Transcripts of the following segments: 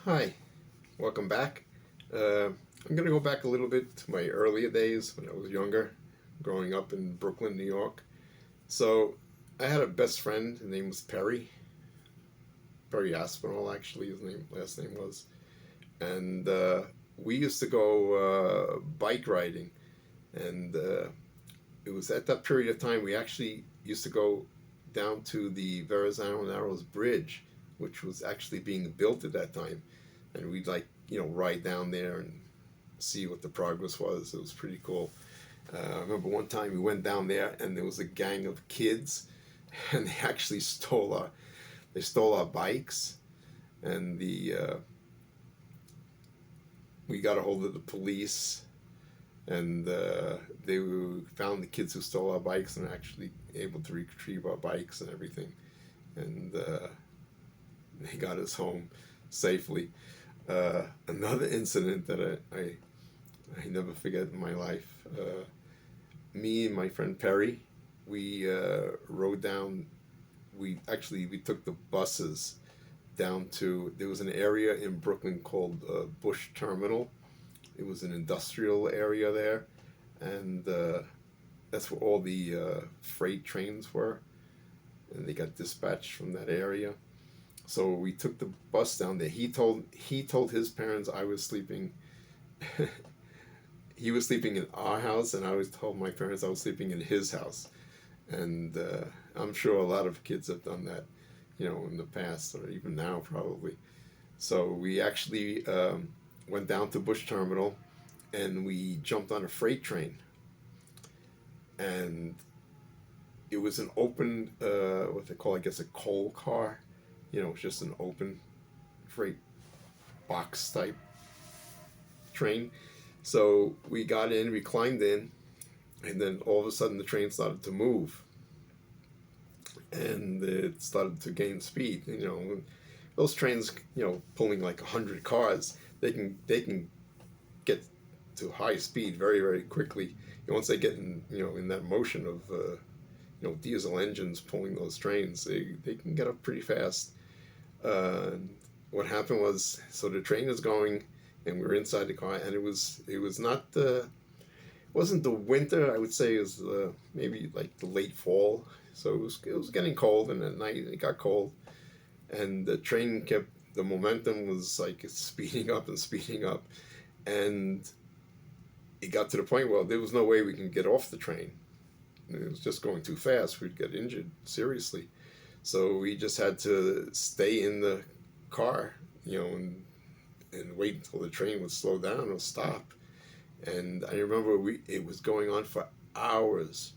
Hi, welcome back. I'm going to go back a little bit to my earlier days when I was younger, growing up in Brooklyn, New York. So I had a best friend. His name was Perry Aspinall, actually. Last name was, and we used to go bike riding, and it was at that period of time we actually used to go down to the Verrazano Narrows Bridge, which was actually being built at that time, and we'd ride down there and see what the progress was. It was pretty cool. I remember one time we went down there and there was a gang of kids, and they actually stole our bikes, and we got a hold of the police, and they found the kids who stole our bikes and actually able to retrieve our bikes and everything, and they got us home safely. Another incident that I never forget in my life. Me and my friend Perry, we rode down. We took the buses down to. There was an area in Brooklyn called Bush Terminal. It was an industrial area there, and that's where all the freight trains were, and they got dispatched from that area. So we took the bus down there. He told his parents I was sleeping. He was sleeping in our house, and I was told my parents I was sleeping in his house. And I'm sure a lot of kids have done that, in the past or even now probably. So we actually went down to Bush Terminal, and we jumped on a freight train. And it was an open, what they call, I guess, a coal car. It's just an open freight box type train. So we got in, we climbed in, and then all of a sudden the train started to move, and it started to gain speed. Those trains, pulling like 100 cars, they can get to high speed very, very quickly. Once they get in that motion of diesel engines pulling those trains, they can get up pretty fast. What happened was, so the train is going, and we were inside the car, and it was not wasn't the winter. I would say it was maybe like the late fall. So it was getting cold, and at night it got cold, and the momentum was like it's speeding up and speeding up, and it got to the point where there was no way we can get off the train. It was just going too fast. We'd get injured seriously. So we just had to stay in the car, and wait until the train would slow down or stop. And I remember it was going on for hours,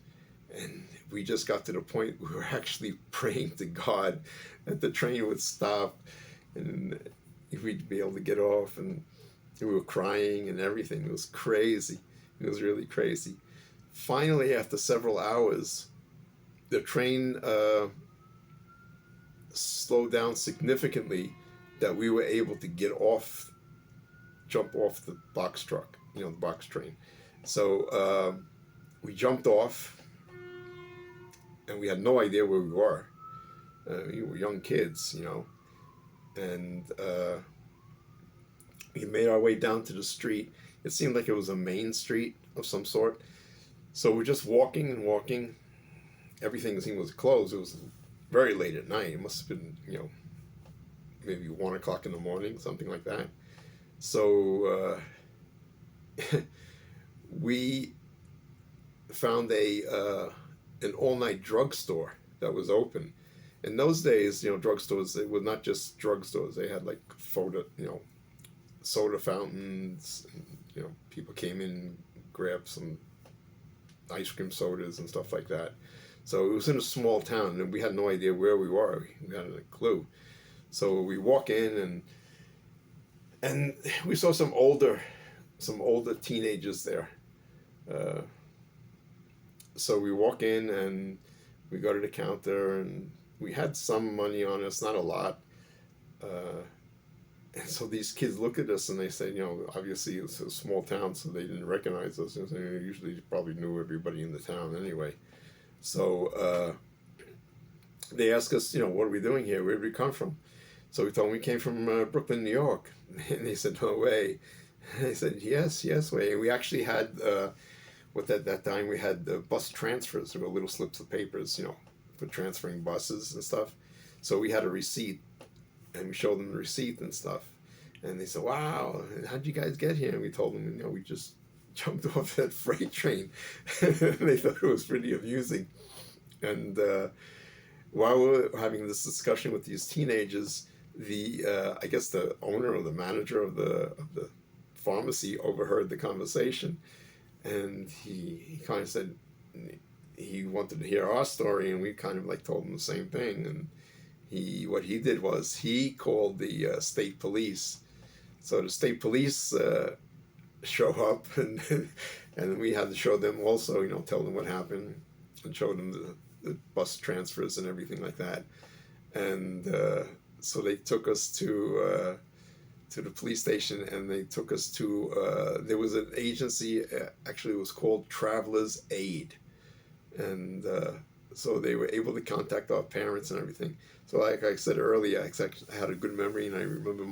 and we just got to the point we were actually praying to God that the train would stop, and we'd be able to get off. And we were crying and everything. It was crazy. It was really crazy. Finally, after several hours, the train slowed down significantly, that we were able to jump off the box truck, the box train. So we jumped off, and we had no idea where we were. We were young kids, and we made our way down to the street. It seemed like it was a main street of some sort. So we're just walking and walking. Everything seemed was closed. It was very late at night. It must have been, maybe 1 o'clock in the morning, something like that. So we found an all-night drugstore that was open. In those days, drugstores, they were not just drugstores. They had like soda fountains. And, people came in, grabbed some ice cream sodas and stuff like that. So it was in a small town, and we had no idea where we were. We hadn't a clue. So we walk in, and we saw some older teenagers there. So we walk in, and we go to the counter, and we had some money on us, not a lot. And so these kids look at us, and they say, obviously it's a small town, so they didn't recognize us. And they usually probably knew everybody in the town anyway. So they ask us, what are we doing here? Where did we come from? So we told them we came from Brooklyn, New York. And they said, no way. And I said, yes, yes, way. We actually had, what at that time, we had bus transfers. There were little slips of papers, for transferring buses and stuff. So we had a receipt, and we showed them the receipt and stuff. And they said, wow, how'd you guys get here? And we told them, we just jumped off that freight train. They thought it was pretty amusing. And while we were having this discussion with these teenagers, I guess the owner or the manager of the pharmacy overheard the conversation, and he kind of said he wanted to hear our story, and we kind of like told him the same thing. And what he did was he called the state police. So the state police show up, and we had to show them also, tell them what happened, and show them the bus transfers and everything like that. And so they took us to the police station, and they took us to there was an agency, actually it was called Travelers Aid, and so they were able to contact our parents and everything. So like I said earlier, I had a good memory, and I remember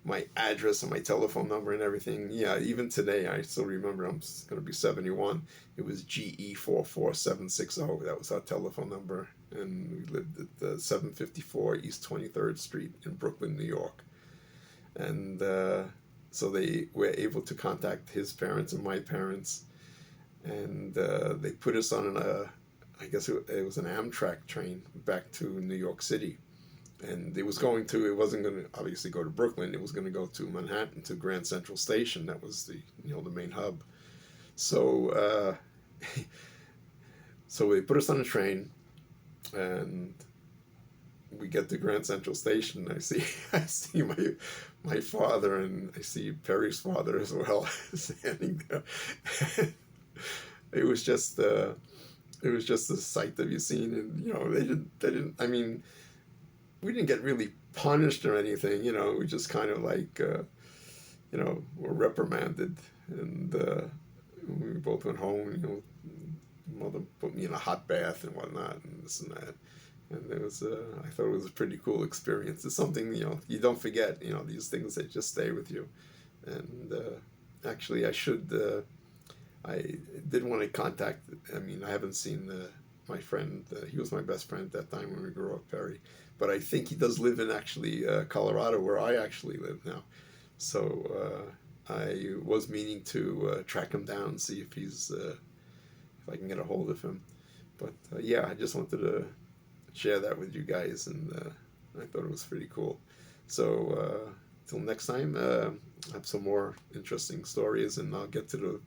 my address and my telephone number and everything. Yeah, even today I still remember. I'm going to be 71. It was GE44760. That was our telephone number, and we lived at 754 East 23rd Street in Brooklyn, New York. And so they were able to contact his parents and my parents, and they put us on I guess it was an Amtrak train back to New York City. And it wasn't going to obviously go to Brooklyn. It was going to go to Manhattan, to Grand Central Station. That was the main hub. So so they put us on a train, and we get to Grand Central Station. I see my father, and I see Perry's father as well standing there. It was just a sight to be seen, and they didn't. I mean, we didn't get really punished or anything, we just kind of like, were reprimanded, and we both went home, mother put me in a hot bath and whatnot, and this and that, and it was, I thought it was a pretty cool experience. It's something, you don't forget, these things that just stay with you. And actually I did want to contact, I haven't seen my friend, he was my best friend at that time when we grew up, Perry. But I think he does live in actually Colorado, where I actually live now. So I was meaning to track him down and see if if I can get a hold of him. But yeah, I just wanted to share that with you guys, and I thought it was pretty cool. So till next time, I have some more interesting stories, and I'll get to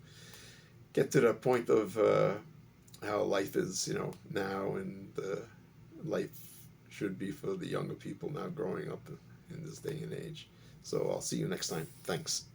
the point of how life is, now, and life should be for the younger people now growing up in this day and age. So I'll see you next time. Thanks.